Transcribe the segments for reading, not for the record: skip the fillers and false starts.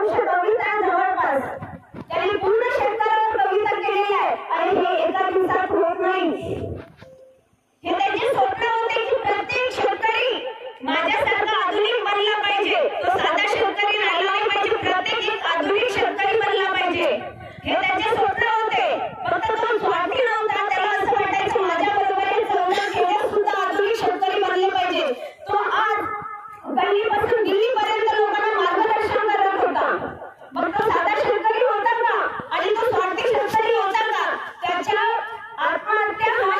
200 कविता जवळपास त्यांनी पूर्ण शेतकऱ्यावर कविता केलेली आहे आणि हे एका दिवसात होत नाही। हे त्यांचे स्वप्न होते की प्रत्येक शेतकरी माझ्यासारखा आधुनिक बनला पाहिजे, तो साधा शेतकरी राहिला नाही पाहिजे, प्रत्येक एक आधुनिक शेतकरी बनला पाहिजे, हे त्यांचे स्वप्न होते। फक्त तो स्वार्थी नव्हता, त्याला असं वाटायचं माझ्याबरोबर हे चौदा सुद्धा आधुनिक शेतकरी बनले पाहिजे। तो आज गल्लीपासून दिल्लीपर्यंत लोकांना मार्गदर्शन करत होता। मग तो साधा शेतकरी होता का आणि तो स्वार्थी शेतकरी होता का? त्याच्या आत्महत्या हा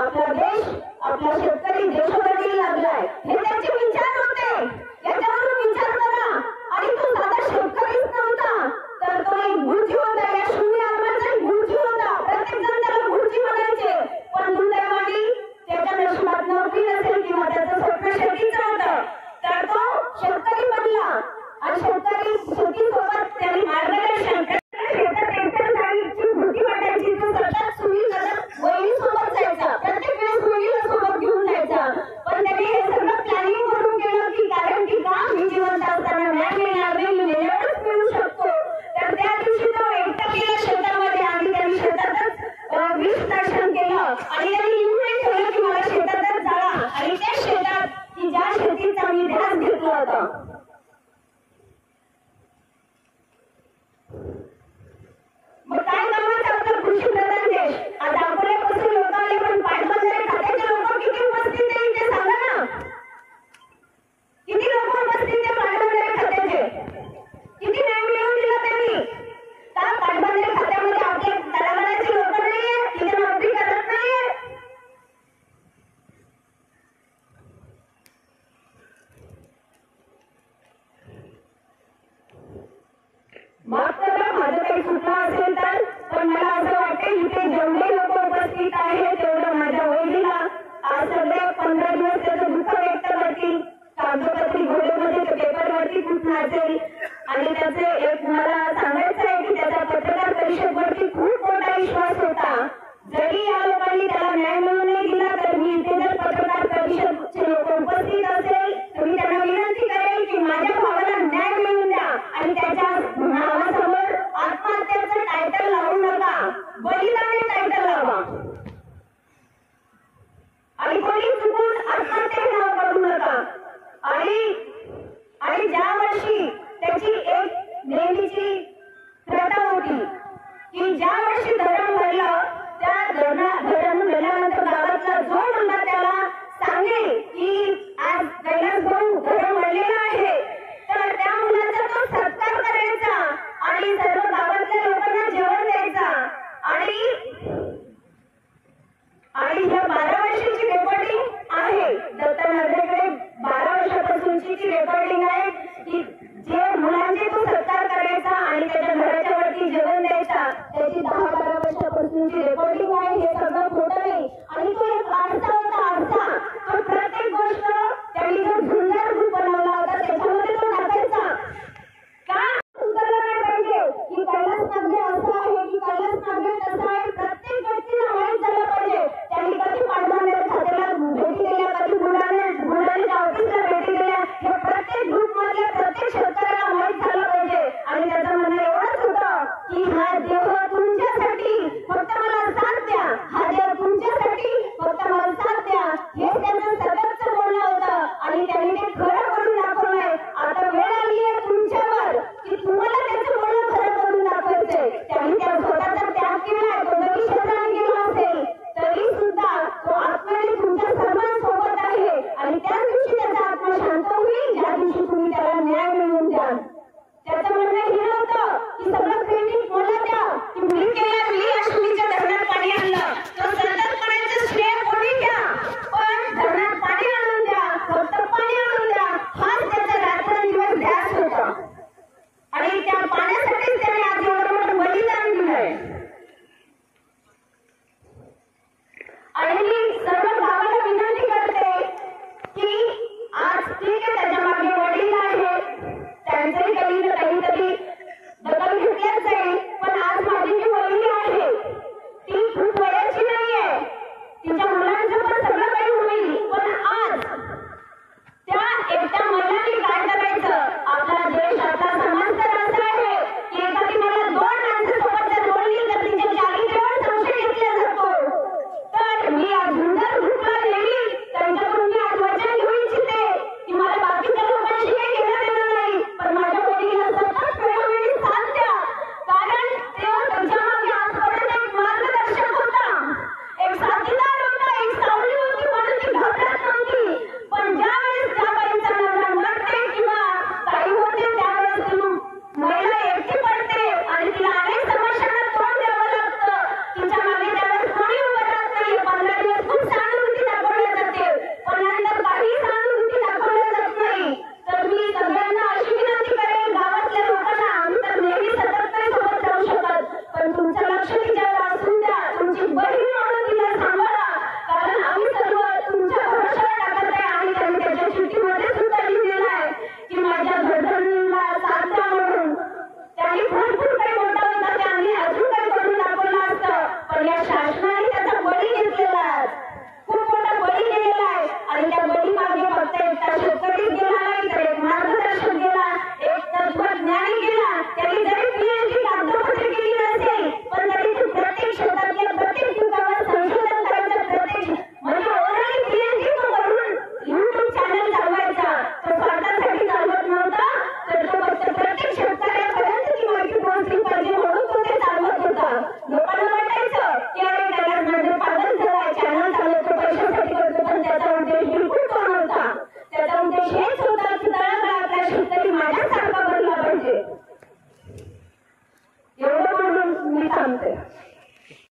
आपला देश, आपला शेतकरी देशोधडी लागलाय हे त्यांचे विचार होते. याच्यावरून विचार करा. आणि तो साधा शेतकरीच नव्हता, तर तो एक गुरुजी होता. या शून्य आत्माचा एक गुरुजी होता. प्रत्येक जण त्याला गुरुजी म्हणायचे. पण दुर्दैवाने त्याच्या नशिबात नोकरी नसेल किंवा त्याचं स्वप्न शेतीचं होतं, तर तो शेतकरी बनला. आणि शेतकरी शेतीसोबत त्यांनी मार्गदर्शन शेतात एकतर जायची भीती वाटायची. तो सतत वहिनीसोबत जायचा, प्रत्येक वेळेस वहिनीला सोबत घेऊन जायचा. पण त्यांनी हे सगळं प्लॅनिंग करून केलं की कारण की का मी जिवंत असताना न्याय मिळणार नाही, मी वेळेवरच मिळू शकतो. तर त्या दिवशी तो एकटा गेला शेतामध्ये आणि त्यांनी शेतातच विष दर्शन केलं आणि त्यांनी लिहून ठेवलं की मला शेतातच जाळा. आणि त्या शेतात की ज्या शेतीचा मी ध्यास घेतला होता. मग काय कामाचं आपलं कृषीप्रधान देश. आज अकोल्यापासून लोक आले, पण पाटबंधारे खात्याचे लोक किती उपस्थित आहे ते सांगा ना. किती लोक उपस्थित आहे पाटबंधारे खात्याचे? किती न्याय मिळवून दिला त्यांनी? का पाटबंधारे खात्यामध्ये आपल्या तळागाळाची लोक नाहीये, तिथे नोकरी करत नाहीये? माफ करा माझं काही चुकलं असेल तर, पण मला असं वाटतं इथे जेवढे लोक उपस्थित आहेत तेवढं माझ्या वहिनीला आज सगळे 15 दिवस त्याचं दुःख व्यक्त करतील. कागदोपत्री घोड्यामध्ये तो पेपरवरती खूप नाचेल. आणि त्याचे एक मला सांगायचं आहे की त्याचा पत्रकार परिषदेवरती खूप मोठा विश्वास होता. जरी या लोकांनी त्याला न्याय मिळवून नाही दिला, तर मी इथे जर पत्रकार परिषदचे लोक उपस्थित असेल तर मी त्यांना विनंती करेल की माझ्या भावाला न्याय मिळवून द्या. आणि त्याच्या नावासमोर आत्महत्याचं टायटल लावू नका, बलिदानी टायटल लावा. आणि कोणी चुकून आत्महत्या नाव करू नका. आणि ज्या वर्षी त्याची एक नेहमीची प्रथा होती की ज्या वर्षी धरण भरलं, त्या धरण भरल्यानंतर गावातला जो मुलगा त्याला सांगेल